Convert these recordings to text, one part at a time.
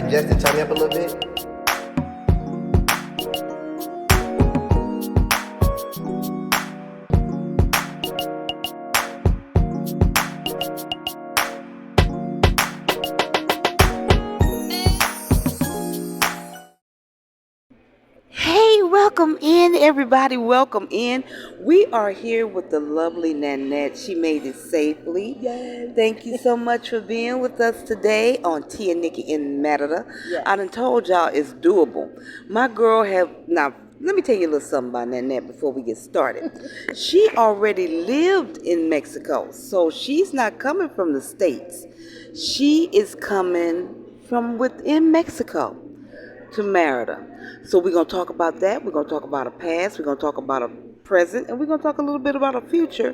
Justin, turn me up a little bit. Hey, welcome in, everybody. Welcome in. We are here with the lovely Nannette. She made it safely. Yes. Thank you so much for being with us today on Tia Niki in Merida. Yes. I done told y'all it's doable. My girl now, let me tell you a little something about Nannette before we get started. She already lived in Mexico, so she's not coming from the States. She is coming from within Mexico to Merida. So we're going to talk about that. We're going to talk about her past. We're going to talk about her present. And we're going to talk a little bit about her future.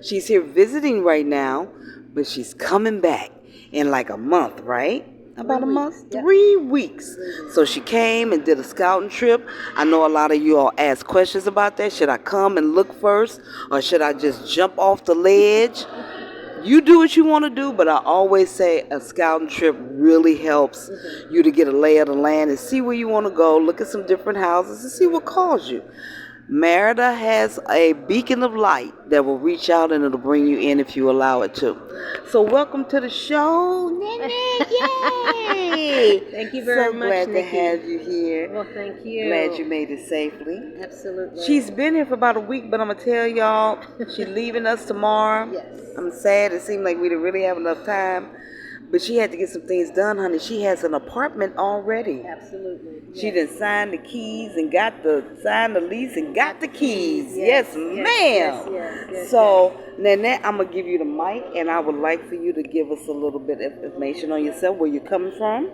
She's here visiting right now, but she's coming back in like a month, right? About a month? Yep. 3 weeks. So she came and did a scouting trip. I know a lot of you all ask questions about that. Should I come and look first? Or should I just jump off the ledge? You do what you want to do, but I always say a scouting trip really helps you to get a lay of the land and see where you want to go, look at some different houses and see what calls you. Merida has a beacon of light that will reach out and it'll bring you in if you allow it to. So welcome to the show, Nannette. Yay! Thank you very much, So glad to Niki. have you here. Well, thank you. Glad you made it safely. Absolutely. She's been here for about a week, but I'm going to tell y'all, she's leaving us tomorrow. Yes. I'm sad. It seemed like we didn't really have enough time. But she had to get some things done, honey. She has an apartment already. Absolutely. She yes. done signed the keys and signed the lease and got the keys. Yes, Yes, yes, ma'am. yes, So, Nannette, I'm going to give you the mic, and I would like for you to give us a little bit of information on yourself, where you're coming from,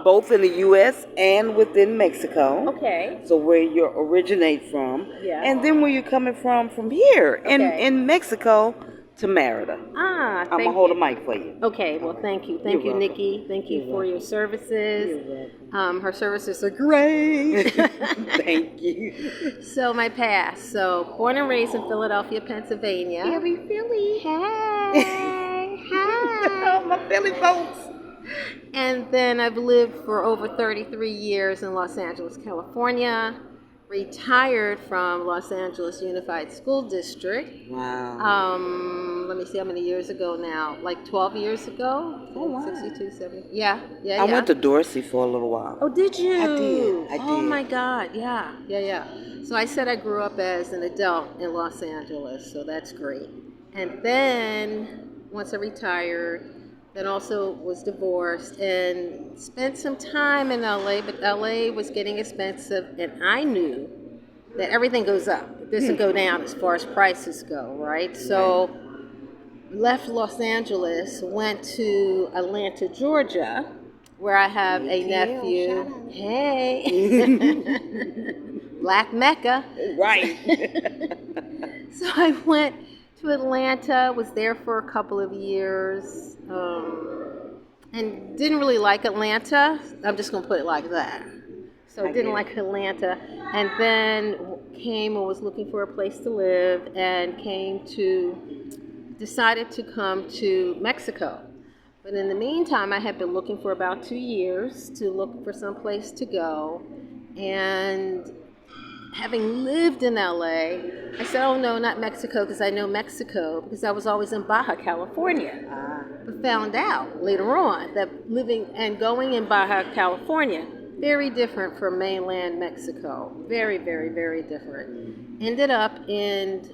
both in the U.S. and within Mexico. Okay. So where you originate from, Yeah. and then where you're coming from here Okay. in Mexico to Merida. I'm Thank gonna hold you. the mic for you. Okay, well, thank you. Thank You're you, welcome. Niki. Thank you You're for your welcome. services. You're Her services are great. Thank you. So, my past. So, born and raised in Philadelphia, Pennsylvania. Philly. Hey. Hi. Oh, my Philly folks. And then I've lived for over 33 years in Los Angeles, California. Retired from Los Angeles Unified School District. Wow. Let me see how many years ago now. Like 12 years ago. Oh, wow. 62, 70. Yeah. I went to Dorsey for a little while. Oh, did you? I did. Oh my God. Yeah. So I said I grew up as an adult in Los Angeles, so that's great. And then once I retired, then also was divorced and spent some time in LA, but LA was getting expensive, and I knew that everything goes up. It doesn't go down as far as prices go, right? So left Los Angeles, went to Atlanta, Georgia, where I have a nephew. Hey, Black Mecca. Right. So I went to Atlanta, was there for a couple of years, and didn't really like Atlanta. I'm just going to put it like that. So I didn't like Atlanta, and then came and was looking for a place to live, and decided to come to Mexico. But in the meantime, I had been looking for about 2 years to look for some place to go, and having lived in LA, I said, oh no, not Mexico, because I know Mexico, because I was always in Baja California. But found out later on that living and going in Baja California, very different from mainland Mexico. Very, very, very different. Ended up in,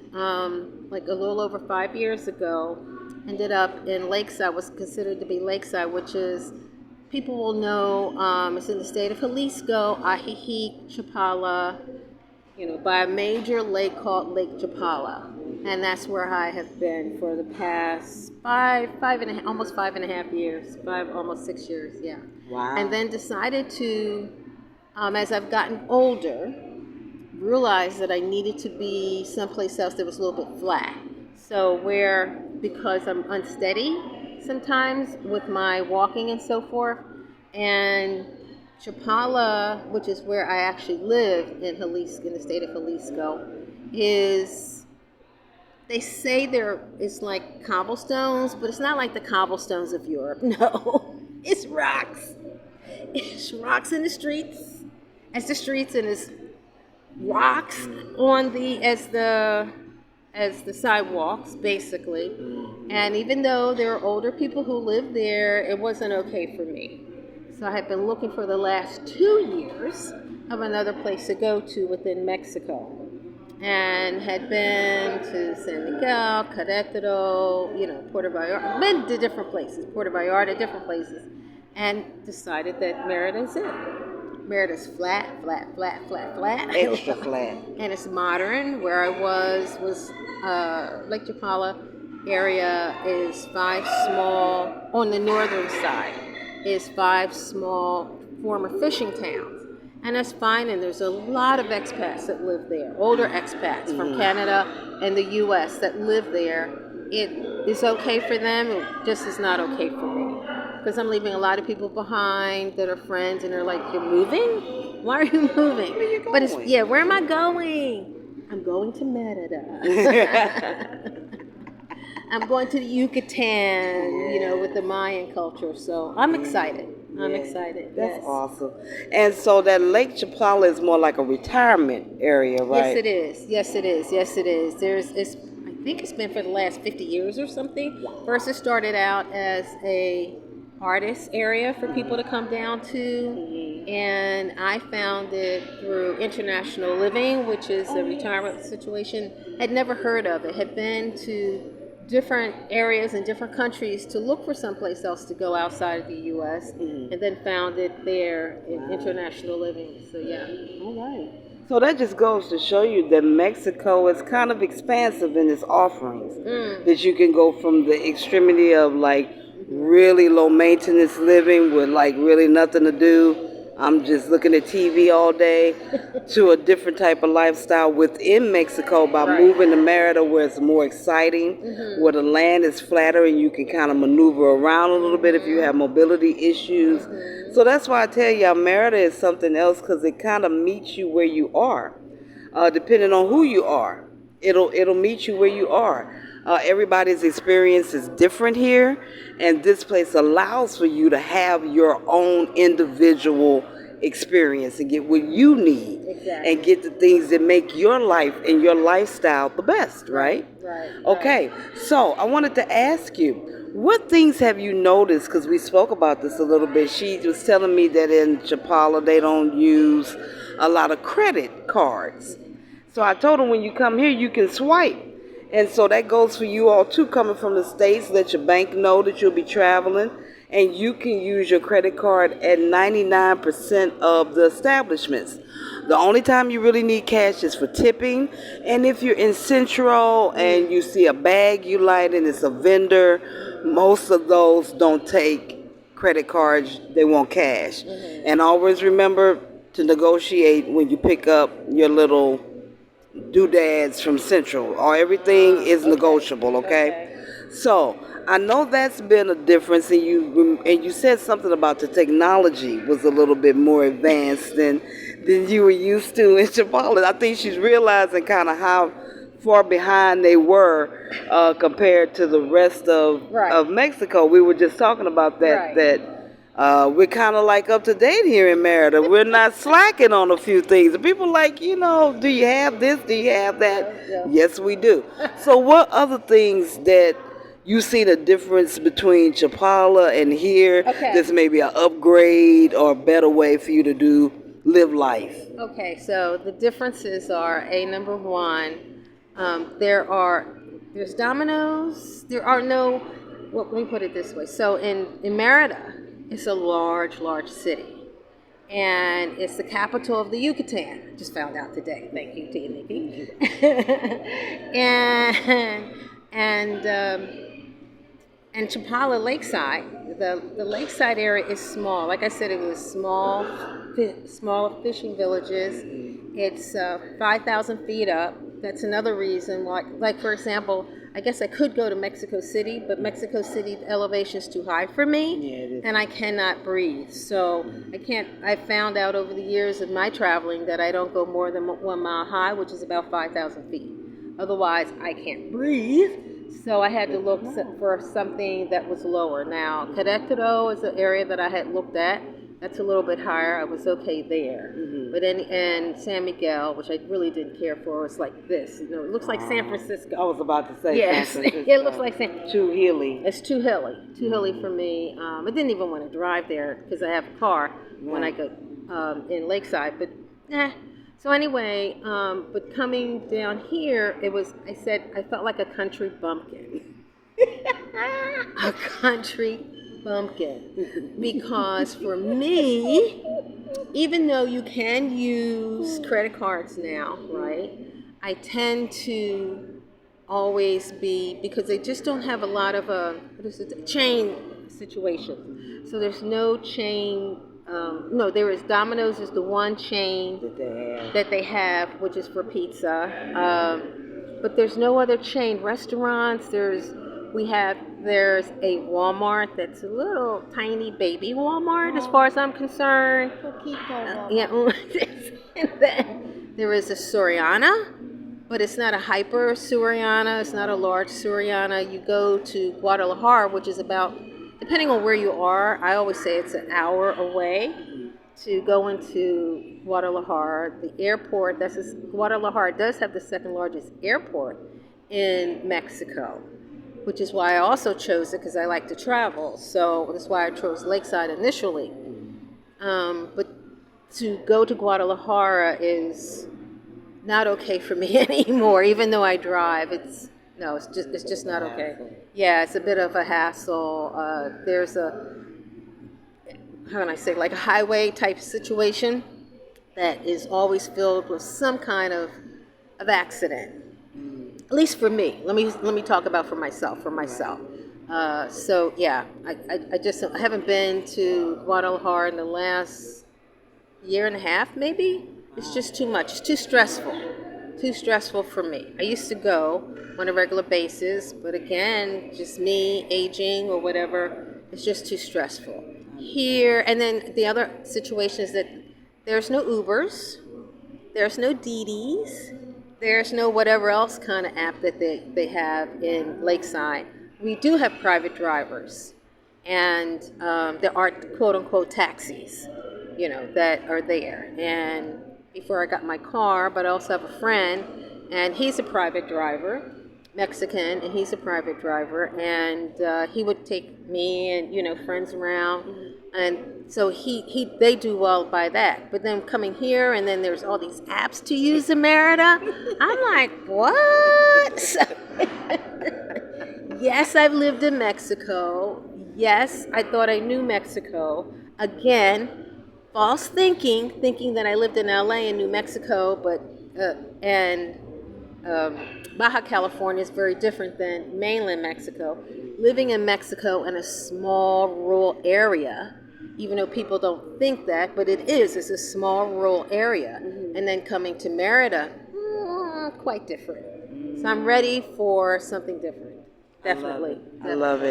like a little over 5 years ago, ended up in Lakeside, was considered to be Lakeside, which is, people will know, it's in the state of Jalisco, Ajijic, Chapala, by a major lake called Lake Chapala. And that's where I have been for the past almost 5.5 years, almost 6 years, yeah. Wow. And then decided to, as I've gotten older, realized that I needed to be someplace else that was a little bit flat. So because I'm unsteady sometimes with my walking and so forth, and Chapala, which is where I actually live in Jalisco, in the state of Jalisco, they say it's like cobblestones, but it's not like the cobblestones of Europe. No, it's rocks. It's rocks in the streets. As the streets and it's rocks on the as the sidewalks, basically. And even though there are older people who live there, it wasn't okay for me. So I had been looking for the last 2 years of another place to go to within Mexico. And had been to San Miguel, Querétaro, Puerto Vallarta, been to different places, Puerto Vallarta, different places, and decided that Merida's it. Merida's flat, flat, flat, flat, flat. Extra flat. And it's modern. Where I was Lake Chapala area is 5 small, on the northern side, is 5 small former fishing towns. And that's fine, and there's a lot of expats that live there, older expats from Canada and the U.S. that live there. It is okay for them, it just is not okay for me. Because I'm leaving a lot of people behind that are friends, and they're like, "You're moving? Why are you moving?" Where you going? But it's, where am I going? I'm going to Merida. I'm going to the Yucatan, with the Mayan culture. So I'm excited. I'm excited. That's awesome. And so that Lake Chapala is more like a retirement area, right? Yes, it is. Yes, it is. Yes, it is. I think it's been for the last 50 years or something. First, it started out as a artist area for people to come down to, and I found it through International Living, which is a retirement situation. Had never heard of it. Had been to different areas in different countries to look for someplace else to go outside of the U.S. And then found it there in International Living. So yeah. All right. So that just goes to show you that Mexico is kind of expansive in its offerings. That you can go from the extremity of like really low maintenance living with like really nothing to do. I'm just looking at TV all day, to a different type of lifestyle within Mexico by moving to Merida, where it's more exciting, where the land is flatter and you can kind of maneuver around a little bit if you have mobility issues. So that's why I tell you, Merida is something else, because it kind of meets you where you are, depending on who you are. It'll meet you where you are. Everybody's experience is different here, and this place allows for you to have your own individual experience and get what you need, and get the things that make your life and your lifestyle the best, right? Okay, so I wanted to ask you, what things have you noticed, because we spoke about this a little bit. She was telling me that in Chapala they don't use a lot of credit cards. So I told her, when you come here, you can swipe. And so that goes for you all too, coming from the States. Let your bank know that you'll be traveling, and you can use your credit card at 99% of the establishments. The only time you really need cash is for tipping, and if you're in Central and you see a bag you like and it's a vendor, most of those don't take credit cards, they want cash. And always remember to negotiate when you pick up your little doodads from Central, or everything is negotiable, okay? So I know that's been a difference, and you said something about the technology was a little bit more advanced than you were used to in Chapala. I think she's realizing kind of how far behind they were compared to the rest of Mexico. We were just talking about that we're kind of like up to date here in Merida. We're not slacking on a few things. People like, do you have this? Do you have that? Yes, we do. So what other things that you see the difference between Chapala and here that's maybe an upgrade or a better way for you to live life? Okay, so the differences are, number one, there's Domino's. There are no, well, let me put it this way. So in Merida, it's a large, large city, and it's the capital of the Yucatan. I just found out today. Thank you, Tia Niki. and Chapala Lakeside, the lakeside area is small. Like I said, it was small fishing villages. It's 5,000 feet up. That's another reason. Like for example, I guess I could go to Mexico City, but Mexico City elevation is too high for me, and I cannot breathe. So I found out over the years of my traveling that I don't go more than 1 mile high, which is about 5,000 feet. Otherwise, I can't breathe. So I had to look for something that was lower. Now, Querétaro is an area that I had looked at That's a little bit higher. I was okay there. Mm-hmm. But and San Miguel, which I really didn't care for, was like this. You know, it looks like San Francisco. I was about to say Yes, San Francisco. it looks like San. Too hilly. It's too hilly for me. I didn't even want to drive there because I have a car when I go in Lakeside. But So anyway, but coming down here, it was. I said I felt like a country bumpkin. A country bumpkin, because for me, even though you can use credit cards now, right? I tend to always be, because they just don't have a lot of chain situations. So there's no chain. No, there is Domino's is the one chain that they have, which is for pizza. But there's no other chain restaurants. There's a Walmart that's a little tiny baby Walmart, as far as I'm concerned. Yeah. And then there is a Soriana, but it's not a hyper Soriana. It's not a large Soriana. You go to Guadalajara, which is about, depending on where you are, I always say it's an hour away to go into Guadalajara. The airport, Guadalajara does have the second largest airport in Mexico, which is why I also chose it, because I like to travel. So that's why I chose Lakeside initially. But to go to Guadalajara is not okay for me anymore, even though I drive. It's just not okay. Yeah, it's a bit of a hassle. There's how can I say, like a highway type situation that is always filled with some kind of accident. At least for me. Let me talk about for myself. So yeah, I haven't been to Guadalajara in the last year and a half, maybe. It's just too much. It's too stressful for me. I used to go on a regular basis, but again, just me aging or whatever, it's just too stressful. Here, and then the other situation is that there's no Ubers, there's no DDs, there's no whatever else kind of app that they have in Lakeside. We do have private drivers, and there are quote-unquote taxis, that are there. And before I got my car, but I also have a friend, and he's a private driver, Mexican, and he's a private driver, and he would take me and friends around, and so they do well by that. But then coming here, and then there's all these apps to use in Merida. I'm like, what? Yes, I've lived in Mexico. Yes, I thought I knew Mexico. Again, false thinking that I lived in LA and New Mexico, but Baja California is very different than mainland Mexico. Living in Mexico in a small rural area, even though people don't think that, but it's a small rural area. Mm-hmm. And then coming to Merida, quite different. So I'm ready for something different. Definitely. I love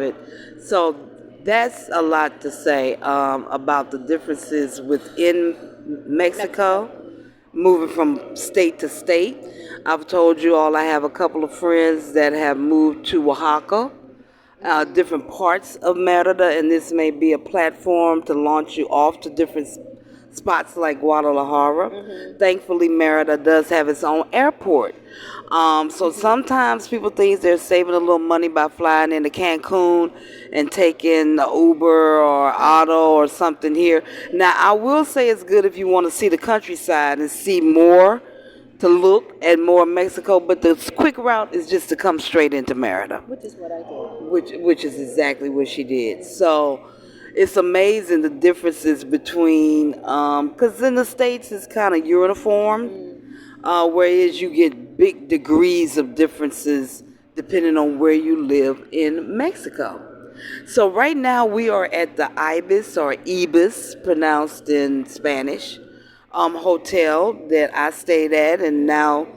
it. So that's a lot to say about the differences within Mexico, moving from state to state. I've told you all I have a couple of friends that have moved to Oaxaca, different parts of Merida, and this may be a platform to launch you off to different spots like Guadalajara. Mm-hmm. Thankfully, Merida does have its own airport. So sometimes people think they're saving a little money by flying into Cancun and taking the Uber or auto or something here. Now, I will say it's good if you want to see the countryside and see more, to look at more Mexico, but the quick route is just to come straight into Merida. Which is what I did. Which is exactly what she did. So it's amazing the differences between, because in the States it's kind of uniform, whereas you get big degrees of differences depending on where you live in Mexico. So right now we are at the Ibis, or Ibis, pronounced in Spanish, hotel that I stayed at, and now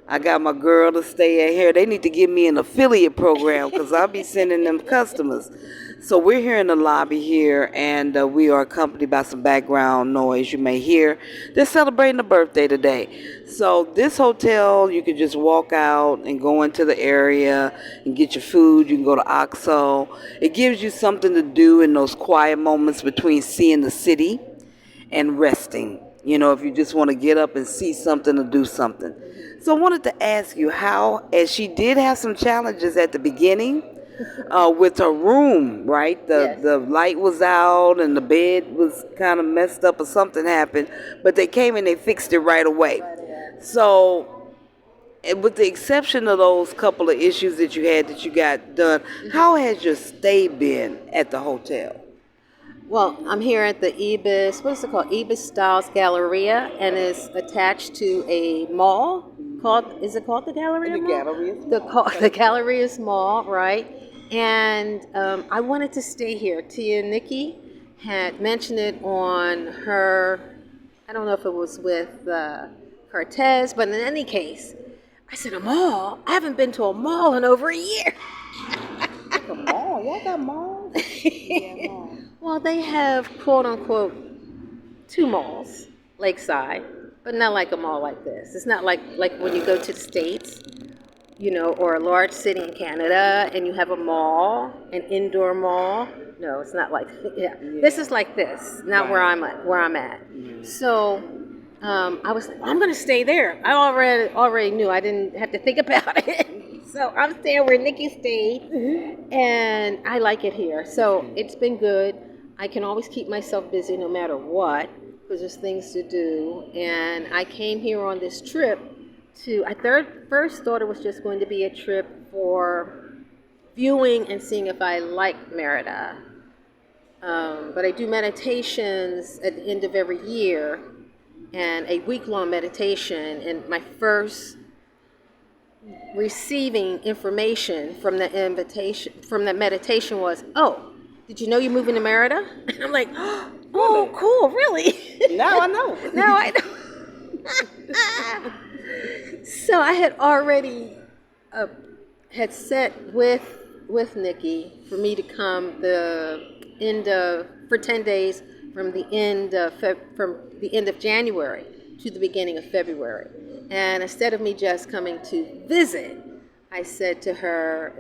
I got my girl to stay at here. They need to give me an affiliate program because I'll be sending them customers. So we're here in the lobby here, and we are accompanied by some background noise you may hear. They're celebrating a birthday today. So this hotel, you can just walk out and go into the area and get your food. You can go to OXO. It gives you something to do in those quiet moments between seeing the city and resting. You know, if you just want to get up and see something or do something. So I wanted to ask you how, as she did have some challenges at the beginning with her room, right? Yes. The light was out and the bed was kind of messed up or something happened, but they came and they fixed it right away. Right away. So, with the exception of those couple of issues that you had that you got done, how has your stay been at the hotel? Well, I'm here at the Ibis, what is it called? Ibis Styles Galleria, and it's attached to a mall called, is it called the Galleria The Mall? Galleria The, the Galleria Mall, right? And I wanted to stay here. Tia Niki had mentioned it on her, I don't know if it was with Cortez, but in any case, I said, a mall? I haven't been to a mall in over a year. Like a mall? Y'all got malls? Yeah, malls. Well, they have quote unquote two malls, Lakeside, but not like a mall like this. It's not like when you go to the States, you know, or a large city in Canada and you have a mall, an indoor mall. No, it's not like yeah. This is like this, not where I'm at. So I'm gonna stay there. I already knew. I didn't have to think about it. So I'm staying where Nikki stayed, and I like it here. So it's been good. I can always keep myself busy no matter what because there's things to do. And I came here on this trip first thought it was just going to be a trip for viewing and seeing if I like Merida. But I do meditations at the end of every year, and a week-long meditation. And my first receiving information from the meditation was, oh, did you know you're moving to Merida? And I'm like, oh, cool, really? Now I know. Now I know. So I had already had set with Nikki for me to come for 10 days from the end of January to the beginning of February. And instead of me just coming to visit, I said to her,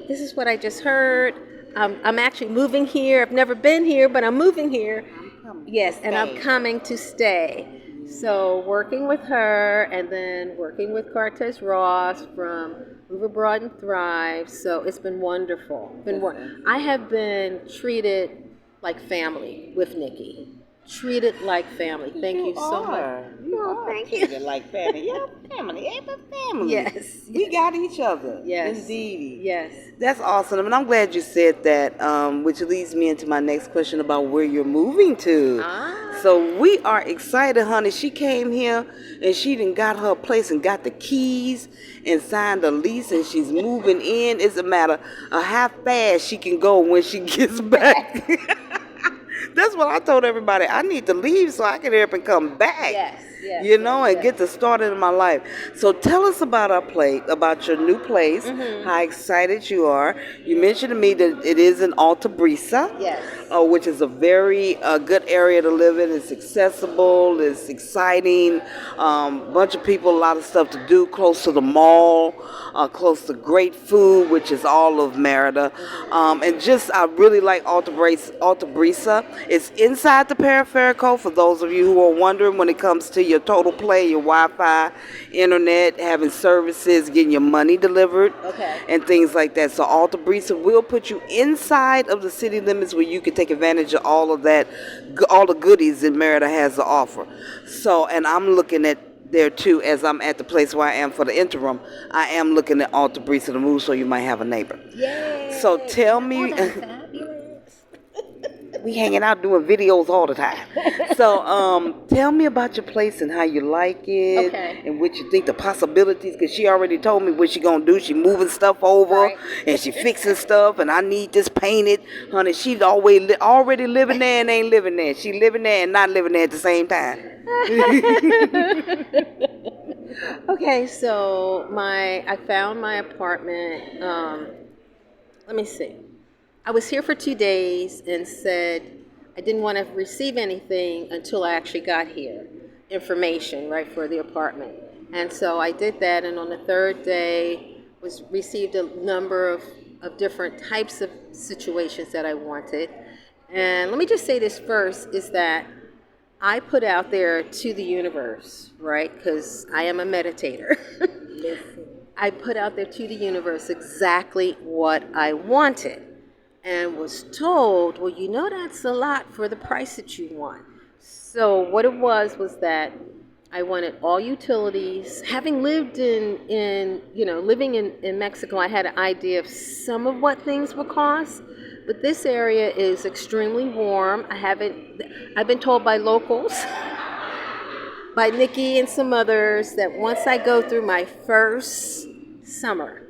this is what I just heard. I'm actually moving here. I've never been here, but I'm moving here. Yes, and I'm coming to stay. So working with her and then working with Cortez Ross from Move Abroad and Thrive. So it's been wonderful. I have been treated like family with Nikki. Treated like family. Thank you so much. Thank you. Treated like family. Yeah, family. Ain't but family. Yes. We got each other. Yes. Indeed. Yes. That's awesome. And I'm glad you said that, which leads me into my next question about where you're moving to. So we are excited, honey. She came here and she done got her place and got the keys and signed a lease and she's moving in. It's a matter of how fast she can go when she gets back. That's what I told everybody. I need to leave so I can hurry up and come back. Yes. And get the start in my life. So tell us about about your new place, how excited you are. You mentioned to me that it is in Alta Brisa, which is a very good area to live in. It's accessible, it's exciting, bunch of people, a lot of stuff to do, close to the mall, close to great food, which is all of Merida. And just, I really like Alta Brisa. It's inside the Periferico, for those of you who are wondering, when it comes to your total play, your Wi-Fi, internet, having services, getting your money delivered, and things like that. So Alta Brisa will put you inside of the city limits where you can take advantage of all of that, all the goodies that Merida has to offer. So, and I'm looking at there too, as I'm at the place where I am for the interim. I am looking at Alta Brisa to move, so you might have a neighbor. Yay. So tell me. We hanging out doing videos all the time. So tell me about your place and how you like it, and what you think the possibilities, because she already told me what she gonna do. She moving stuff over, and she fixing stuff, and I need this painted. Honey, she's already living there and ain't living there. She living there and not living there at the same time. Okay, so I found my apartment. Let me see. I was here for 2 days and said I didn't want to receive anything until I actually got here, information, right, for the apartment. And so I did that, and on the third day was received a number of different types of situations that I wanted. And let me just say this first, is that I put out there to the universe, right, because I am a meditator. I put out there to the universe exactly what I wanted, and was told, well, you know, that's a lot for the price that you want. So what it was that I wanted all utilities. Having lived living in Mexico, I had an idea of some of what things would cost. But this area is extremely warm. I've been told by locals, by Niki and some others, that once I go through my first summer,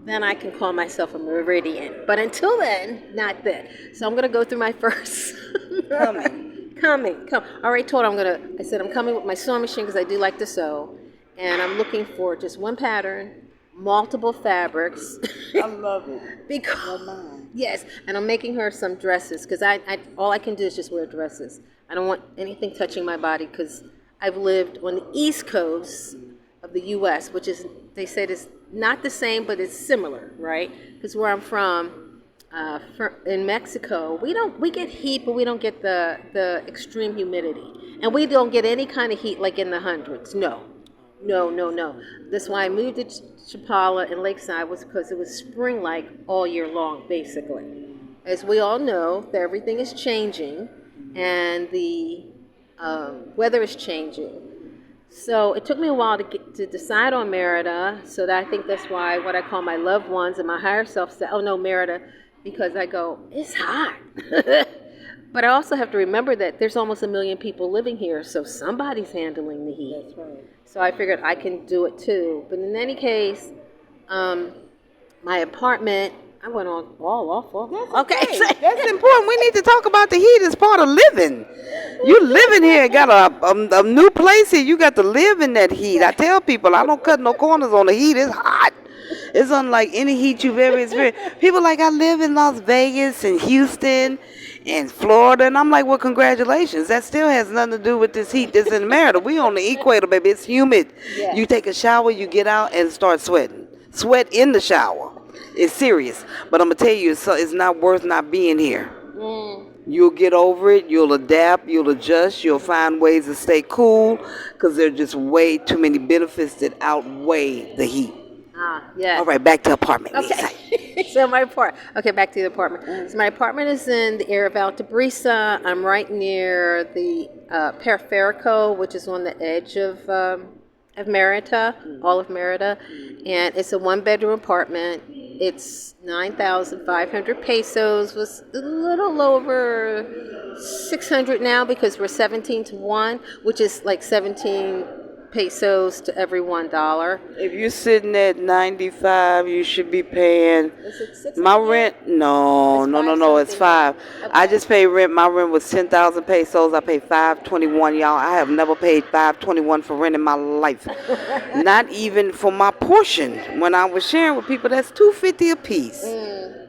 then I can call myself a Meridian. But until then, not then. So I'm going to go through my first. Coming. I already told I said I'm coming with my sewing machine because I do like to sew. And I'm looking for just one pattern, multiple fabrics. I love it. Yes, and I'm making her some dresses because I all I can do is just wear dresses. I don't want anything touching my body because I've lived on the East Coast of the U.S., which is, they said, is not the same, but it's similar, right? Because where I'm from, in Mexico, we get heat, but we don't get the extreme humidity, and we don't get any kind of heat like in the hundreds. No. That's why I moved to Chapala and Lakeside, was because it was spring-like all year long, basically. As we all know, that everything is changing, and the weather is changing. So it took me a while to decide on Merida. So that I think that's why what I call my loved ones and my higher self said, "Oh no, Merida," because I go, it's hot. But I also have to remember that there's almost 1 million people living here, so somebody's handling the heat. That's right. So I figured I can do it too. But in any case, my apartment, I went on all awful. Okay. That's important. We need to talk about the heat as part of living. You living here, got a new place here. You got to live in that heat. I tell people, I don't cut no corners on the heat. It's hot. It's unlike any heat you've ever experienced. People like, I live in Las Vegas and Houston and Florida, and I'm like, well, congratulations. That still has nothing to do with this heat that's in America. We on the equator, baby. It's humid. Yeah. You take a shower, you get out and start sweating. Sweat in the shower. It's serious. But I'm going to tell you, it's not worth not being here. You'll get over it. You'll adapt. You'll adjust. You'll find ways to stay cool because there are just way too many benefits that outweigh the heat. Yeah. All right, back to apartment. Okay. So back to the apartment. So my apartment is in the area of Altabrisa. I'm right near the Periferico, which is on the edge of Merida, all of Merida. And it's a one-bedroom apartment. It's 9,500 pesos, was a little over 600 now because we're 17 to 1, which is like 17 pesos to every $1. If you're sitting at 95, you should be paying. Is it 600? My rent? No, it's 5. Okay. I just paid rent. My rent was 10,000 pesos. I paid 521, y'all. I have never paid 521 for rent in my life. Not even for my portion. When I was sharing with people, that's $250 a piece.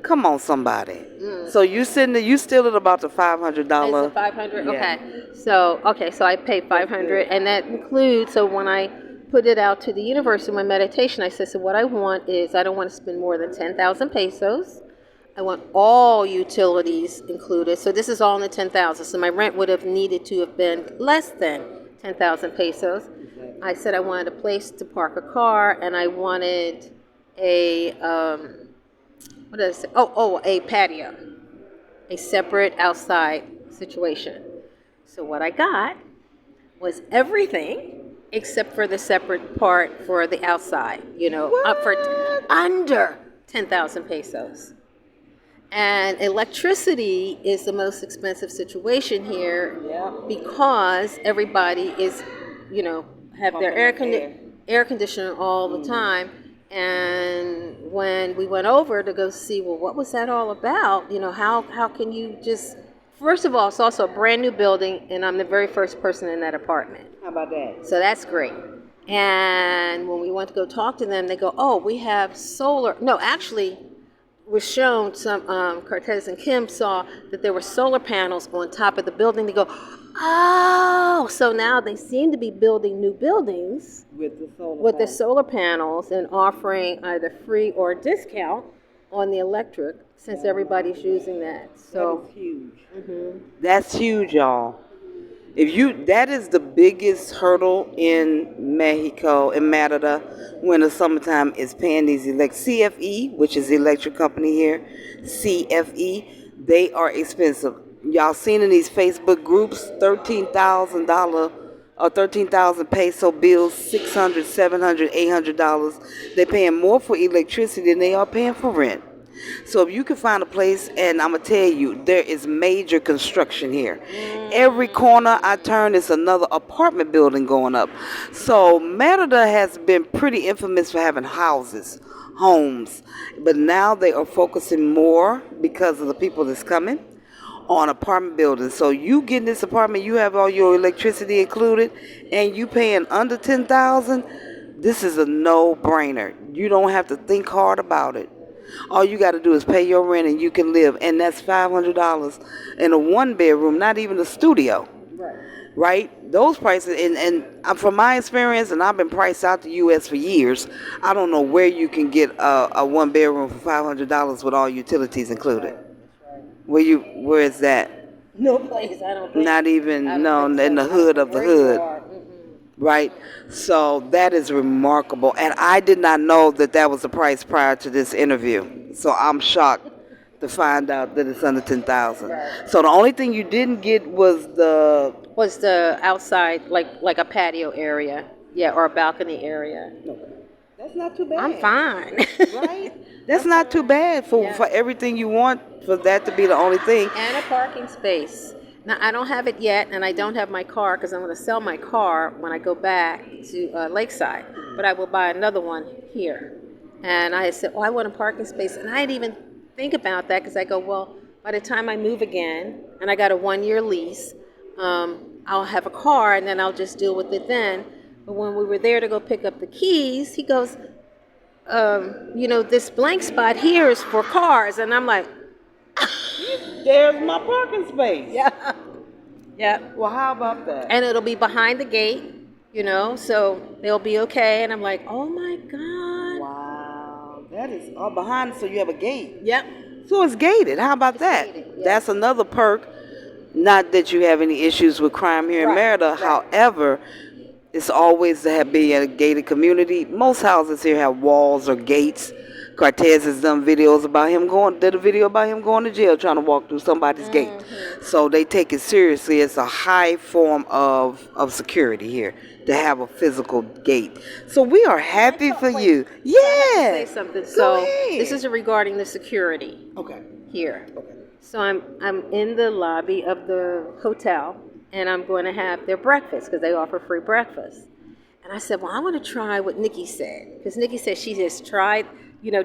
Come on, somebody. So you still at about the $500. It's a $500. Yeah. Okay. So I paid $500, and that includes. So when I put it out to the universe in my meditation, I said, so what I want is, I don't want to spend more than 10,000 pesos. I want all utilities included. So this is all in the 10,000. So my rent would have needed to have been less than 10,000 pesos. I said I wanted a place to park a car, and I wanted a a patio, a separate outside situation. So what I got was everything except for the separate part for the outside, up for under 10,000 pesos. And electricity is the most expensive situation here because everybody is, have their air conditioner all the time. And when we went over to go see, well, what was that all about? How can you just, first of all, it's also a brand new building, and I'm the very first person in that apartment. How about that? So that's great. And when we went to go talk to them, they go, oh, we have solar. No, actually, was shown, some Cortez and Kim saw that there were solar panels on top of the building. They go, oh, so now they seem to be building new buildings with the solar panels and offering either free or discount on the electric since everybody's using that. So that is huge. That's huge, y'all. If you that is the biggest hurdle in Mexico in Merida when the summertime is paying these CFE, which is the electric company here, CFE, they are expensive. Y'all seen in these Facebook groups, $13,000 or 13,000 peso bills, $600, $700, $800. They're paying more for electricity than they are paying for rent. So if you can find a place, and I'm going to tell you, there is major construction here. Every corner I turn is another apartment building going up. So Merida has been pretty infamous for having houses, homes. But now they are focusing more, because of the people that's coming, on apartment buildings. So you get in this apartment, you have all your electricity included, and you paying under 10,000. This is a no-brainer. You don't have to think hard about it. All you got to do is pay your rent and you can live, and that's $500 in a one bedroom, not even a studio. Right? Those prices, and from my experience, and I've been priced out the U.S. for years, I don't know where you can get a one bedroom for $500 with all utilities included. Where is that? no place, I don't think. Not even, I don't no, think in so. the hood of the hood. Right? Mm-mm. So that is remarkable. And I did not know that that was the price prior to this interview. So I'm shocked to find out that it's under 10,000. Right. So the only thing you didn't get was the outside, like a patio area, yeah, or a balcony area. That's not too bad. I'm fine. Right? That's not too bad for everything you want, for that to be the only thing. And a parking space. Now, I don't have it yet, and I don't have my car because I'm going to sell my car when I go back to Lakeside. But I will buy another one here. And I said, I want a parking space. And I didn't even think about that because I go, well, by the time I move again, and I got a 1-year lease, I'll have a car, and then I'll just deal with it then. But when we were there to go pick up the keys, he goes, this blank spot here is for cars. And I'm like, there's my parking space. yeah. Yeah. Well, how about that? And it'll be behind the gate, so they'll be okay. And I'm like, oh my God. Wow. That is all behind, so you have a gate. Yep. So it's gated. How about that? Gated, yeah. That's another perk. Not that you have any issues with crime here in Merida. Right. However, it's always to be a gated community. Most houses here have walls or gates. Cortez has done videos about did a video about him going to jail trying to walk through somebody's gate. So they take it seriously. It's a high form of security here to have a physical gate. So we are happy for you. Yeah. Say something. So this is regarding the security. Okay. Here. Okay. So I'm in the lobby of the hotel, and I'm going to have their breakfast because they offer free breakfast. And I said, well, I want to try what Niki said, because Niki said she just tried,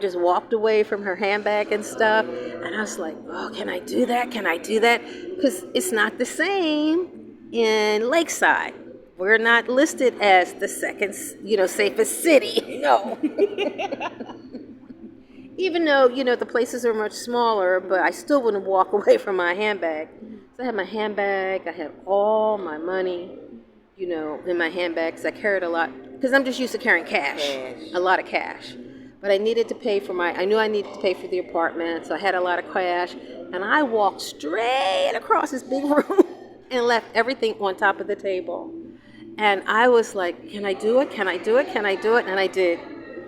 just walked away from her handbag and stuff. And I was like, oh, can I do that? Can I do that? Because it's not the same in Lakeside. We're not listed as the second, safest city. No. Even though, the places are much smaller, but I still wouldn't walk away from my handbag. So I had my handbag. I had all my money, in my handbag, because I carried a lot. Because I'm just used to carrying cash, a lot of cash. But I needed to pay I knew I needed to pay for the apartment, so I had a lot of cash. And I walked straight across this big room and left everything on top of the table. And I was like, can I do it? Can I do it? Can I do it? And I did.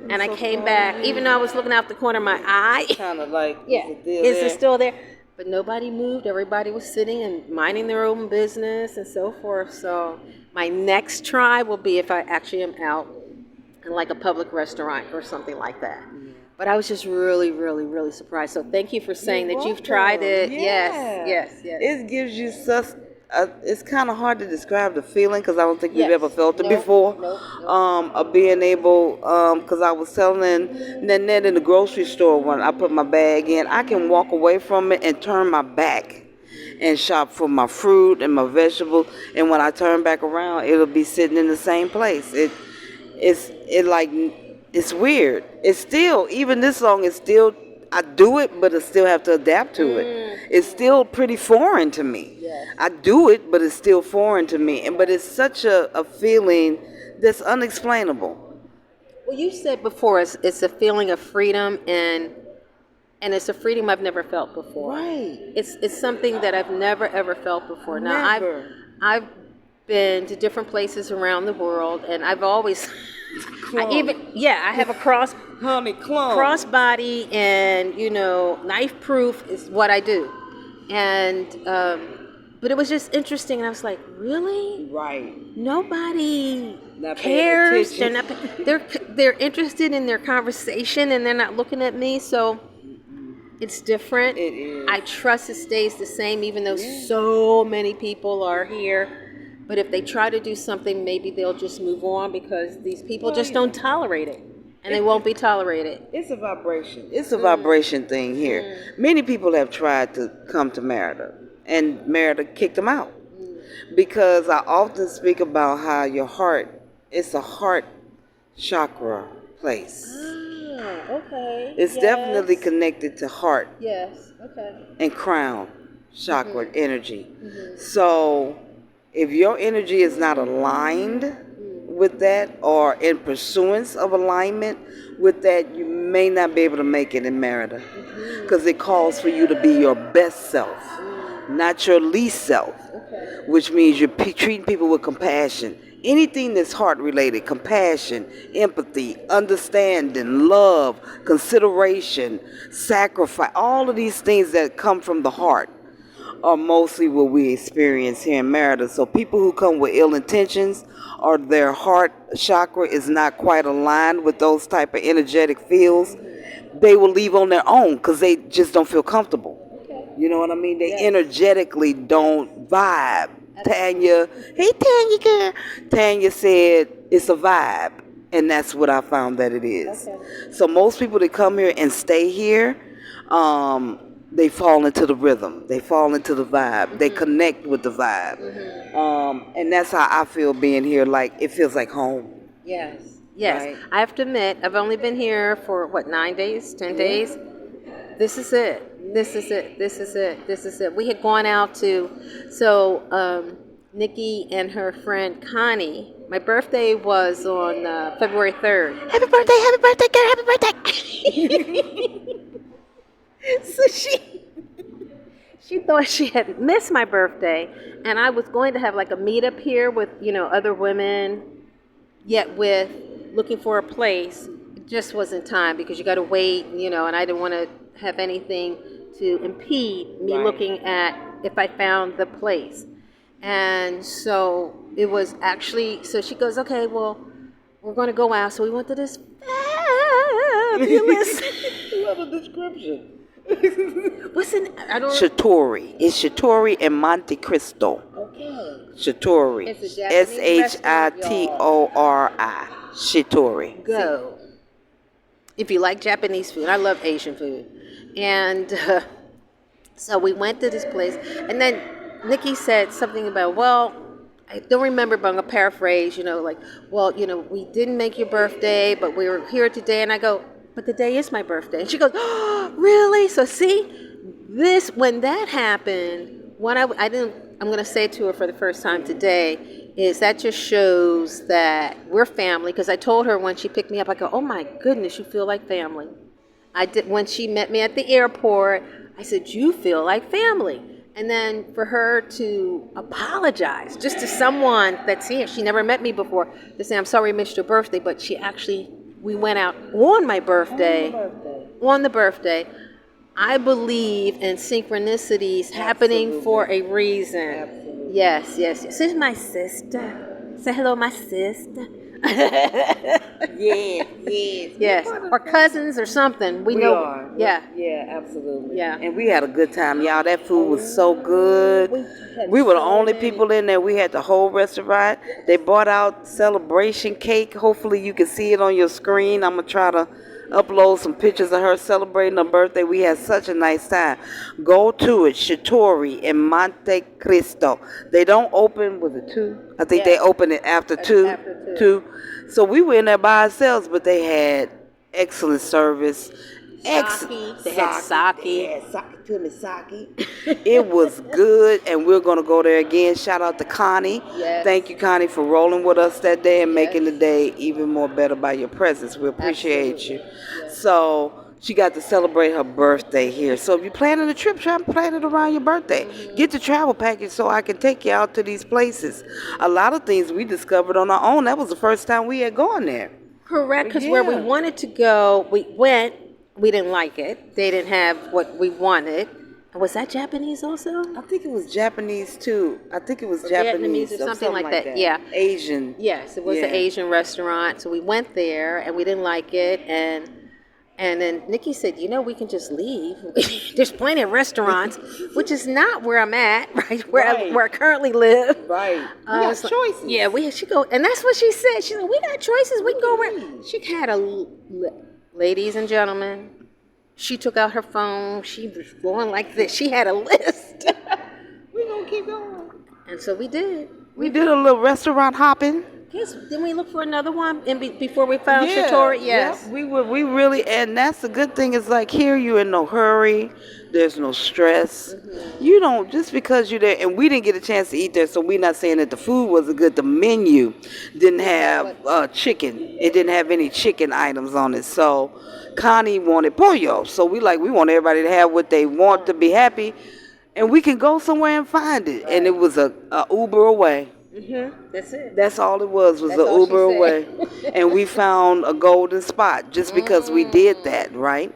And I came back, even though I was looking out the corner of my eye. Kind of like, is it still there? But nobody moved. Everybody was sitting and minding their own business and so forth. So my next try will be if I actually am out in like a public restaurant or something like that. But I was just really, really, really surprised. So thank you for saying that you've tried it. Yeah. Yes. It gives you such. It's kind of hard to describe the feeling, because I don't think we've ever felt it before. Of being able, because I was telling Nanette in the grocery store when I put my bag in, I can walk away from it and turn my back and shop for my fruit and my vegetables, and when I turn back around, it'll be sitting in the same place. It's weird. It's still, even this long, it's still, I do it, but I still have to adapt to it. It's still pretty foreign to me. Yes. I do it, but it's still foreign to me. And but it's such a feeling that's unexplainable. Well, you said before it's a feeling of freedom, and it's a freedom I've never felt before. Right. It's something that I've never ever felt before. Now Never. I've been to different places around the world, and I've always I have a Honey, clump. crossbody, and knife proof is what I do, and but it was just interesting, and I was like, really? Right. Nobody Not paying cares. attention. They're interested in their conversation, and they're not looking at me. So it's different. It is. I trust it stays the same, even though so many people are here. But if they try to do something, maybe they'll just move on, because these people just don't tolerate it, and they won't be tolerated. It's a vibration. It's a vibration thing here. Many people have tried to come to Merida, and Merida kicked them out. Because I often speak about how your heart, it's a heart chakra place. Okay. It's definitely connected to heart Yes. Okay. and crown chakra energy. So if your energy is not aligned with that, or in pursuance of alignment with that, you may not be able to make it in Merida, because it calls for you to be your best self, not your least self, which means you're treating people with compassion. Anything that's heart related: compassion, empathy, understanding, love, consideration, sacrifice, all of these things that come from the heart are mostly what we experience here in Merida. So people who come with ill intentions, or their heart chakra is not quite aligned with those type of energetic fields, they will leave on their own, because they just don't feel comfortable. You know what I mean? They energetically don't vibe. Tanya, hey Tanya girl. Tanya said it's a vibe, and that's what I found that it is. So most people that come here and stay here, they fall into the rhythm. They fall into the vibe. They connect with the vibe. And that's how I feel being here. Like, it feels like home. Yes. Yes. Right. I have to admit, I've only been here for 9 days, 10 days. This is it. This is it. This is it. This is it. We had gone out to, Niki and her friend Connie. My birthday was on February 3rd. Happy birthday, girl, happy birthday. So she thought she had missed my birthday, and I was going to have like a meetup here with other women, yet with looking for a place. It just wasn't time, because you got to wait, and I didn't want to have anything to impede me looking at if I found the place. And so it was actually, so she goes, okay, well, we're going to go out. So we went to this fabulous. What a description. What's in, I don't Shitori. It's Shitori and Monte Cristo. Okay. Shitori. It's a Japanese Shitori. Shitori. Go. If you like Japanese food, I love Asian food. And so we went to this place, and then Niki said something about, well, I don't remember, but I'm going to paraphrase, we didn't make your birthday, but we were here today. And I go, but today is my birthday. And she goes, oh, really? So see, when that happened, I'm going to say to her for the first time today, is that just shows that we're family. Because I told her when she picked me up, I go, oh my goodness, you feel like family. I did. When she met me at the airport, I said, you feel like family. And then for her to apologize just to someone that's here, she never met me before, to say, I'm sorry I missed your birthday, but we went out on my birthday, on the birthday. I believe in synchronicities happening for a reason. Absolutely. Yes. This is my sister. Say hello, my sister. Yes. Or cousins or something. We know. Are. Yeah. Yeah, absolutely. Yeah. And we had a good time, y'all. That food was so good. We were the only people in there. We had the whole restaurant. They brought out celebration cake. Hopefully you can see it on your screen. I'm going to try to upload some pictures of her celebrating her birthday. We had such a nice time. Go to it, Shitori in Monte Cristo. They don't open, was it 2? I think they open it after 2. After 2. So we were in there by ourselves, but they had excellent service. They had They sake. had sake to me, sake. It was good, and we're gonna go there again. Shout out to Connie. Yes. Thank you, Connie, for rolling with us that day and Yes. making the day even more better by your presence. We appreciate Absolutely. you. Yes. So she got to celebrate her birthday here. So if you're planning a trip, try and plan it around your birthday. Get the travel package so I can take you out to these places. A lot of things we discovered on our own. That was the first time we had gone there. Correct, because where we Yeah. wanted to go, we went. We didn't like it. They didn't have what we wanted. And was that Japanese also? I think it was Japanese too. I think it was Or Japanese Vietnamese or something like that. Yeah. Asian. Yes, it was Yeah. an Asian restaurant. So we went there and we didn't like it. And then Nikki said, we can just leave. There's plenty of restaurants, which is not where I'm at, right? Where I currently live. Right. We got choices. Yeah, we should go. And that's what she said. She said, we got choices. We can go where. She had ladies and gentlemen, she took out her phone. She was going like this. She had a list. We're going to keep going. And so we did. We did a little restaurant hopping. Yes, didn't we look for another one before we found Shatori? Yes. Yep. We really, and that's the good thing is like here you're in no hurry. There's no stress. You don't, just because you're there, and we didn't get a chance to eat there, so we're not saying that the food wasn't good. The menu didn't have chicken. It didn't have any chicken items on it. So Connie wanted pollo. So we want everybody to have what they want to be happy, and we can go somewhere and find it. And it was a Uber away. That's it. That's all it was That's an all Uber she away. said. And we found a golden spot just because we did that, right?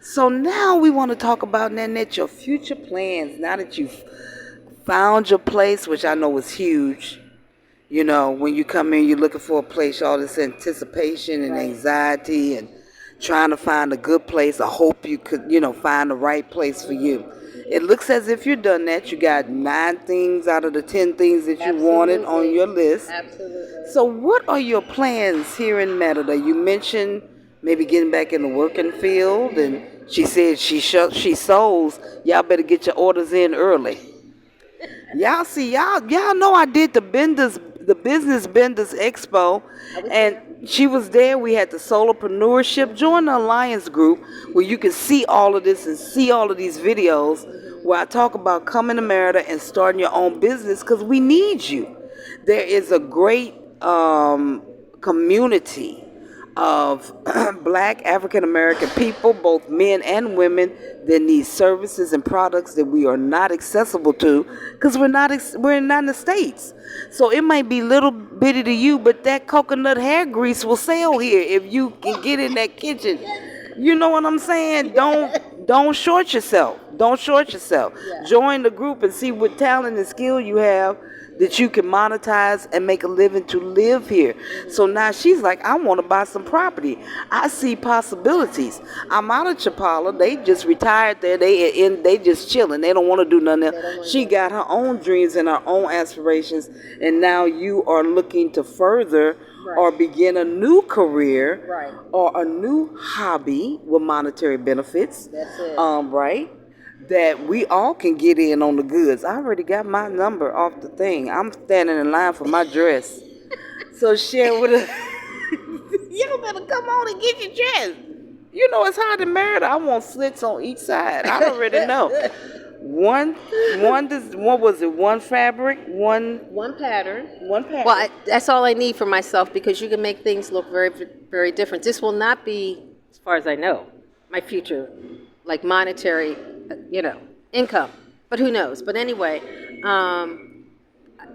So now we want to talk about, Nannette, your future plans. Now that you've found your place, which I know is huge. When you come in, you're looking for a place, all this anticipation and anxiety and trying to find a good place. I hope you could, find the right place for you. It looks as if you've done that. You got 9 things out of the 10 things that you wanted on your list. Absolutely. So what are your plans here in Merida? You mentioned maybe getting back in the working field, and she said she sews. Y'all better get your orders in early. Y'all know I did the Business Benders Expo, and she was there. We had the Solopreneurship. Join the Alliance group where you can see all of this and see all of these videos where I talk about coming to Merida and starting your own business because we need you. There is a great community of Black African American people, both men and women, that need services and products that we are not accessible to because we're not in the States. So it might be little bitty to you, but that coconut hair grease will sell here if you can get in that kitchen. You know what I'm saying? Don't short yourself. Don't short yourself. Join the group and see what talent and skill you have that you can monetize and make a living to live here. So now she's like, I want to buy some property. I see possibilities. I'm out of Chapala. They just retired there. They just chilling. They don't want to do nothing else. She got her own dreams and her own aspirations, and now you are looking to further or begin a new career or a new hobby with monetary benefits. That's it. Right? That we all can get in on the goods. I already got my number off the thing. I'm standing in line for my dress. So share with us. You better come on and get your dress. It's hard to marry. I want slits on each side. I already know. One was it? One fabric, one pattern. One pattern. Well, that's all I need for myself because you can make things look very, very different. This will not be, as far as I know, my future, like monetary, income. But who knows? But anyway,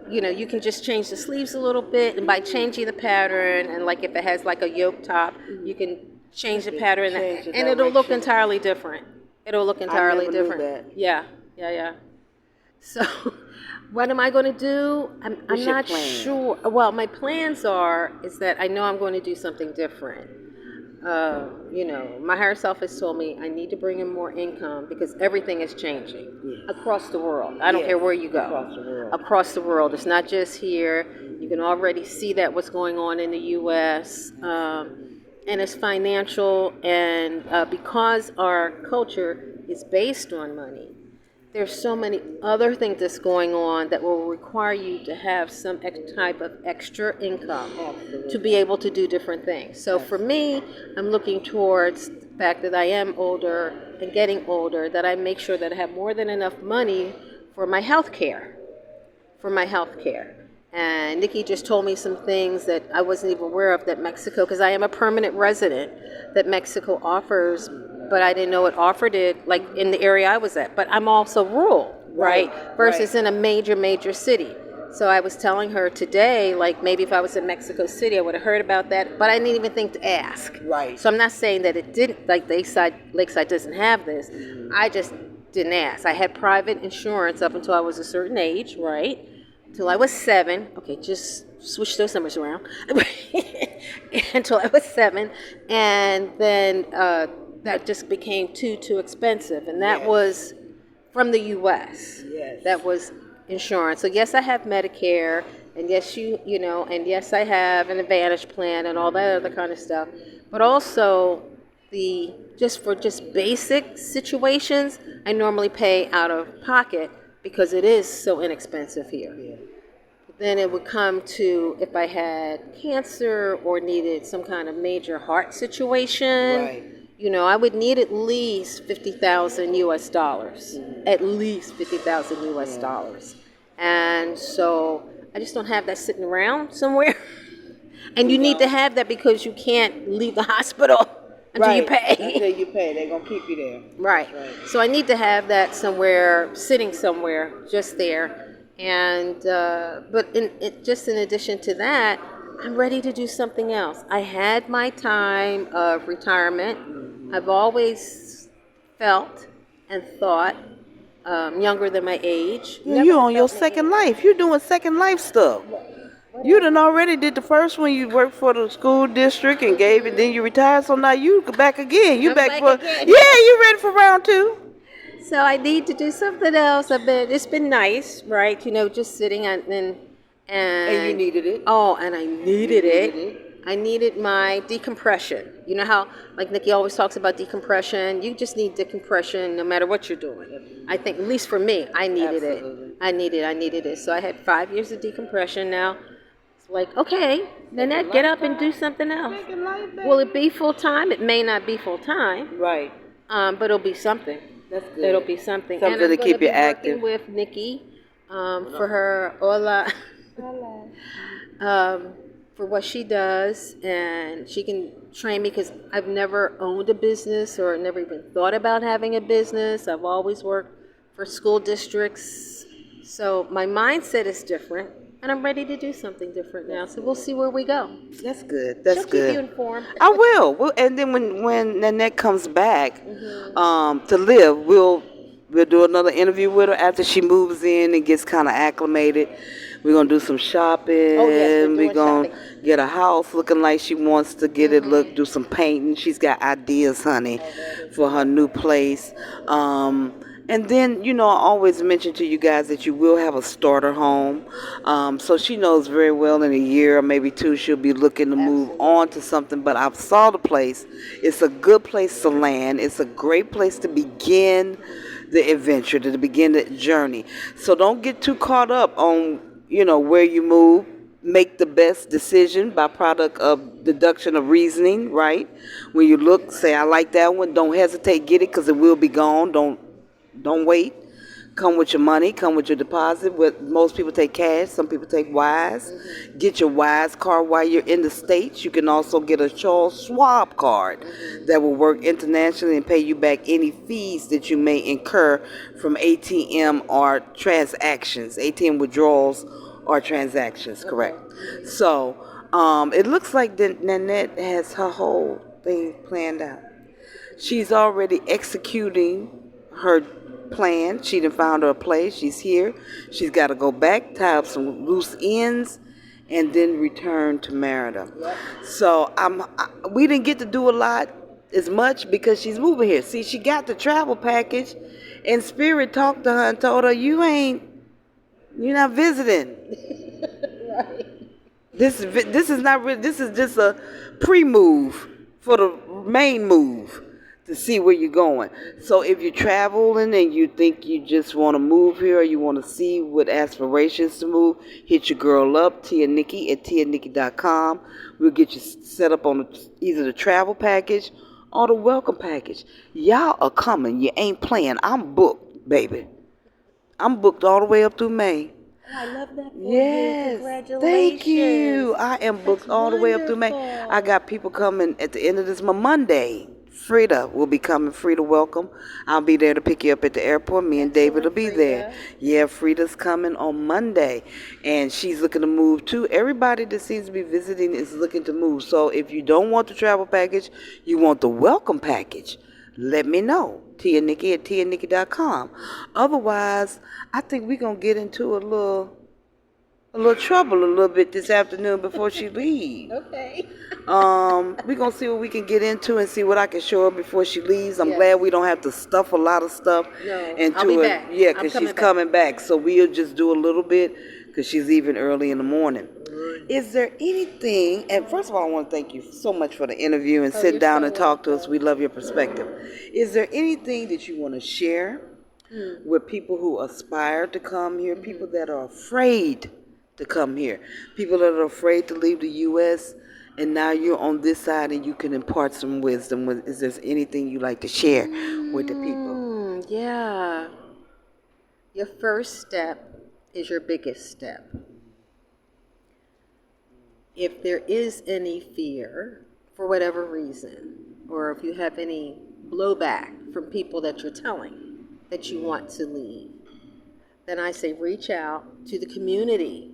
you can just change the sleeves a little bit, and by changing the pattern, and like if it has like a yoke top, you can change the pattern, and it'll look entirely different. It'll look entirely different. Yeah. So, what am I going to do? I'm not sure. Well, my plans is that I know I'm going to do something different. My higher self has told me I need to bring in more income because everything is changing across the world. I don't care where you go. Across the world. It's not just here. You can already see that what's going on in the U.S. And it's financial, and because our culture is based on money, there's so many other things that's going on that will require you to have some type of extra income to be able to do different things. So for me, I'm looking towards fact that I am older and getting older, that I make sure that I have more than enough money for my health care. For my health care. And Niki just told me some things that I wasn't even aware of that Mexico, because I am a permanent resident, that Mexico offers, but I didn't know it offered it like in the area I was at. But I'm also rural, right? Versus in a major city. So I was telling her today, like maybe if I was in Mexico City, I would have heard about that, but I didn't even think to ask. Right. So I'm not saying that it didn't, like Lakeside doesn't have this. I just didn't ask. I had private insurance up until I was a certain age, right? Until I was 7. Okay, just switch those numbers around. Until I was 7, and then that just became too expensive, and that was from the U.S. Yes. That was insurance. So yes, I have Medicare, and yes, and yes, I have an Advantage plan and all that other kind of stuff. But also, for basic situations, I normally pay out of pocket because it is so inexpensive here. Yeah. Then it would come to if I had cancer or needed some kind of major heart situation. Right. I would need at least 50,000 US dollars. At least 50,000 US dollars. And so I just don't have that sitting around somewhere. And you need to have that because you can't leave the hospital until you pay. Until you pay. They're going to keep you there. Right. So I need to have that somewhere, sitting somewhere, just there. And but just in addition to that, I'm ready to do something else. I had my time of retirement. I've always felt and thought younger than my age. You're on your second life. You're doing second life stuff. You done already did the first one. You worked for the school district and gave it. Then you retired. So now you back again. You back for again. Yeah. You ready for round 2? So I need to do something else. It's been nice, right? Just sitting and you needed it. Oh, and I needed it. I needed my decompression. You know how, like Niki always talks about decompression. You just need decompression no matter what you're doing. I think, at least for me, I needed it. I needed it. So I had 5 years of decompression now. It's like, okay, Nanette, get up and do something else. Will it be full time? It may not be full time. Right. But it'll be something. That's good. It'll be something. Something and I'm to keep you active. With Niki for her hola. For what she does, and she can train me because I've never owned a business or never even thought about having a business. I've always worked for school districts, so my mindset is different, and I'm ready to do something different now. So we'll see where we go. That's good. That's She'll good. keep you informed. I will. And then when Nannette comes back to live, we'll do another interview with her after she moves in and gets kind of acclimated. We're going to do some shopping. Oh, yes, we're going to get a house looking like she wants to get it look, do some painting. She's got ideas, honey, for her new place. And then, I always mention to you guys that you will have a starter home. So she knows very well in a year or maybe 2 she'll be looking to move on to something. But I saw the place. It's a good place to land. It's a great place to begin the adventure, to begin the journey. So don't get too caught up on, where you move. Make the best decision by product of deduction of reasoning, right? When you look, say, I like that one. Don't hesitate, get it, because it will be gone. Don't wait. Come with your money. Come with your deposit. Most people take cash. Some people take Wise. Get your Wise card while you're in the States. You can also get a Charles Schwab card that will work internationally and pay you back any fees that you may incur from ATM or transactions. ATM withdrawals or transactions, correct. So it looks like Nanette has her whole thing planned out. She's already executing her plan. She done found her a place. She's here. She's got to go back, tie up some loose ends, and then return to Merida. Yep. So we didn't get to do a lot as much because she's moving here. See, she got the travel package, and Spirit talked to her and told her, you're not visiting. Right. This is not really. This is just a pre-move for the main move to see where you're going. So if you're traveling and you think you just want to move here or you want to see what aspirations to move, hit your girl up, Tia Niki at tianiki.com. We'll get you set up on either the travel package or the welcome package. Y'all are coming. You ain't playing. I'm booked, baby. I'm booked all the way up through May. Oh, I love that for you. Yes, thank Congratulations. you. I am That's booked all the way up through May. I wonderful. got people coming at the end of this month, Monday. Frida will be coming. Frida, welcome. I'll be there to pick you up at the airport. Me and David will Excellent, be there. Frida. Yeah, Frida's coming on Monday, and she's looking to move too. Everybody that seems to be visiting is looking to move. So if you don't want the travel package, you want the welcome package, let me know. Tia Niki at tianiki.com. Otherwise, I think we're going to get into a little trouble a little bit this afternoon before she leaves. Okay. We're gonna see what we can get into and see what I can show her before she leaves. I'm Yes. glad we don't have to stuff a lot of stuff No, into I'll be it. back. Yeah, I'm because coming she's back. coming back. So we'll just do a little bit because she's leaving early in the morning. Is there anything, and first of all, I want to thank you so much for the interview and Oh, sit you're down so and talk to us. welcome. We love your perspective. Is there anything that you want to share with people who aspire to come here, people that are afraid to come here, people that are afraid to leave the U.S., and now you're on this side and you can impart some wisdom? Is there anything you like to share with the people? Yeah. Your first step is your biggest step. If there is any fear, for whatever reason, or if you have any blowback from people that you're telling that you want to leave, then I say reach out to the community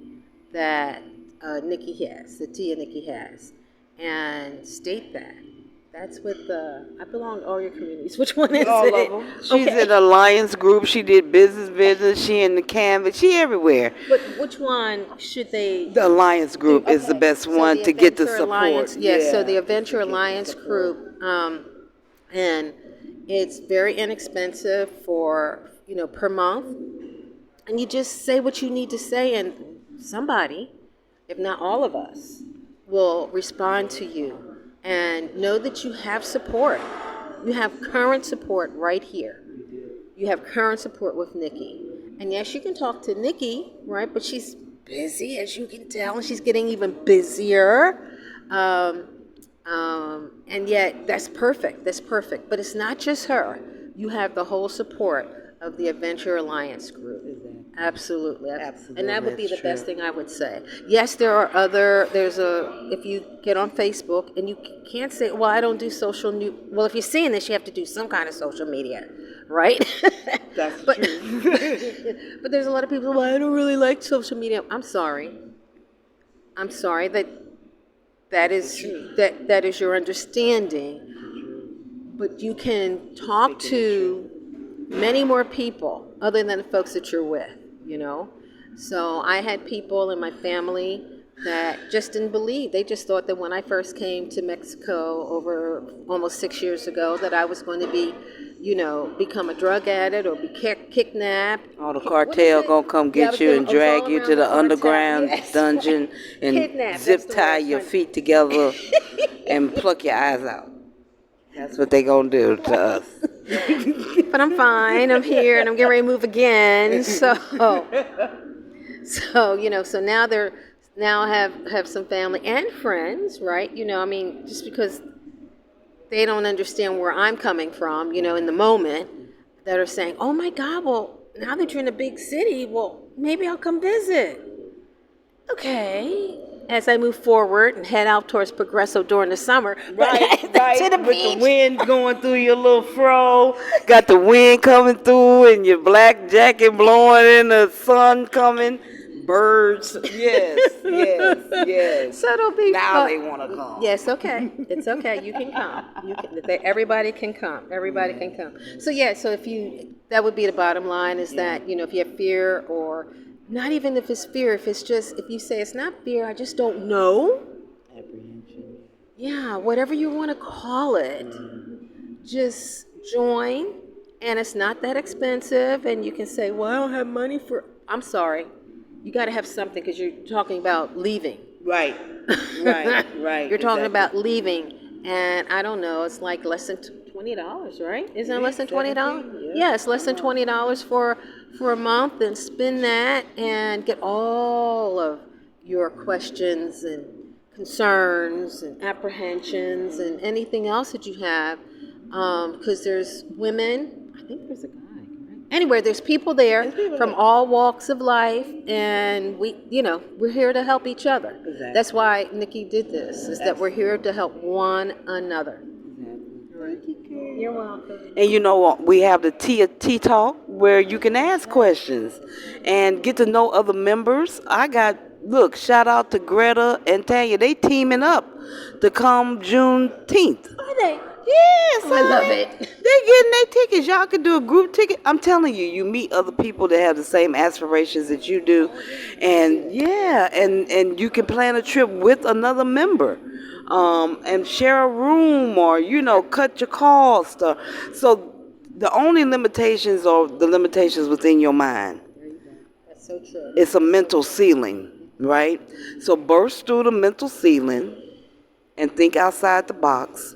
that Niki has, that Tia Niki has, and state that. That's what I belong to all your communities. Which one is All it? of them. She's in the Alliance group. She did business. She in the Canvas. She everywhere. But which one should they? The Alliance group is the Okay, best so one the to get the Adventure support. Alliance, yes. So the Yeah. Adventure Alliance group, and it's very inexpensive for per month, and you just say what you need to say, and somebody, if not all of us, will respond to you, and know that you have support. You have current support right here. You have current support with Niki. And yes, you can talk to Niki, right? But she's busy, as you can tell, and she's getting even busier. And yet, that's perfect. That's perfect. But it's not just her. You have the whole support of the Adventure Alliance group. Absolutely. And that would be the best thing I would say. Yes, if you get on Facebook, and you can't say, well, I don't do well, if you're seeing this, you have to do some kind of social media, right? That's but, true. but there's a lot of people, well, I don't really like social media. I'm sorry that is your understanding, but you can talk to many more people other than the folks that you're with. So I had people in my family that just didn't believe. They just thought that when I first came to Mexico over almost 6 years ago, that I was going to be, become a drug addict or be kidnapped. Oh, the cartel gonna come get you and drag you to the underground dungeon and Kidnapped, zip tie your feet together and pluck your eyes out. That's what they gonna do to us. But I'm fine. I'm here, and I'm getting ready to move again. So now have some family and friends, right? Just because they don't understand where I'm coming from, in the moment, that are saying, oh my God, well, now that you're in a big city, well, maybe I'll come visit. Okay. As I move forward and head out towards Progresso during the summer. Right. To the With beach. the wind going through your little fro, got the wind coming through and your black jacket blowing and the sun coming, birds. Yes. So it'll be now fun. they want to come. Yes, okay. It's okay. You can come. Everybody can come. Everybody can come. So that would be the bottom line is that, if you have fear, or not even if it's fear, if you say it's not fear, I just don't know. Apprehension. Yeah, whatever you want to call it, just join, and it's not that expensive, and you can say, well, I don't have money I'm sorry. You got to have something because you're talking about leaving. Right. You're talking about leaving, and I don't know, it's like less than $20, right? Isn't it less than $20? Yeah, it's less than $20 for a month, and spend that and get all of your questions and concerns and apprehensions and anything else that you have. Because there's women, I think there's a guy. Right? Anyway, there's people there from all walks of life, and we're here to help each other. Exactly. That's why Nikki did this, is that we're here to help one another. You're welcome. And you know what? We have the Tia Tea Talk where you can ask questions and get to know other members. Look, shout out to Greta and Tanya. They teaming up to come Juneteenth. Are they? Yes, I love it. They getting their tickets. Y'all can do a group ticket. I'm telling you, you meet other people that have the same aspirations that you do, and yeah, and you can plan a trip with another member, and share a room or cut your cost. So the only limitations are the limitations within your mind. That's so true. It's a mental ceiling, right? So burst through the mental ceiling and think outside the box.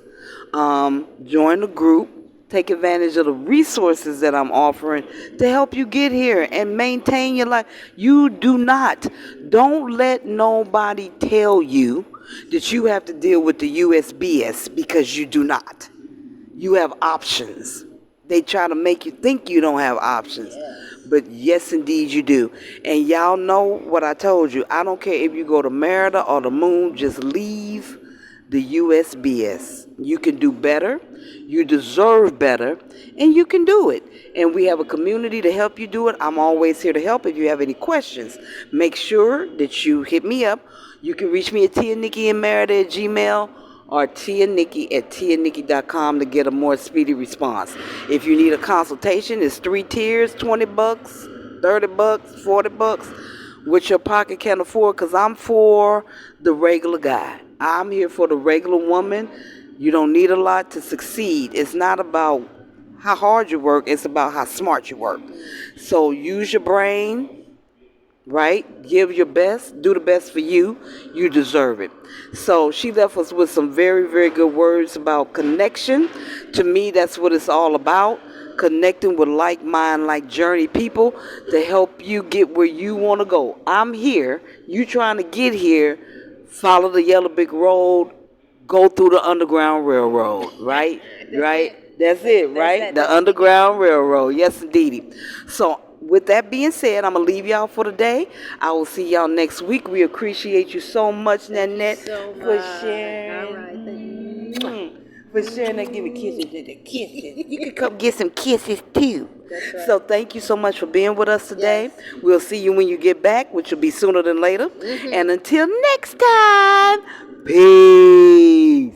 Join the group. Take advantage of the resources that I'm offering to help you get here and maintain your life. Don't let nobody tell you that you have to deal with the USBS, because you do not. You have options. They try to make you think you don't have options. But yes, indeed, you do. And y'all know what I told you. I don't care if you go to Merida or the moon, just leave the USBS. You can do better. You deserve better. And you can do it. And we have a community to help you do it. I'm always here to help. If you have any questions, make sure that you hit me up. You can reach me at Tia Niki in Merida at Gmail, or Tia Niki at tianiki.com to get a more speedy response. If you need a consultation, it's 3 tiers, $20, $30, $40, which your pocket can afford, because I'm for the regular guy. I'm here for the regular woman. You don't need a lot to succeed. It's not about how hard you work, it's about how smart you work. So use your brain. Right? Give your best. Do the best for you. You deserve it. So she left us with some very, very good words about connection. To me, that's what it's all about. Connecting with like mind, like journey people to help you get where you want to go. I'm here. You trying to get here. Follow the yellow brick road. Go through the Underground Railroad. Right? Right? That's it, right? The Underground Railroad. Yes, indeedy. So, with that being said, I'm going to leave y'all for today. I will see y'all next week. We appreciate you so much, Nannette, for sharing. All right. Thank you. For sharing and giving kisses. You can come get some kisses, too. That's right. So, thank you so much for being with us today. Yes. We'll see you when you get back, which will be sooner than later. Mm-hmm. And until next time, peace.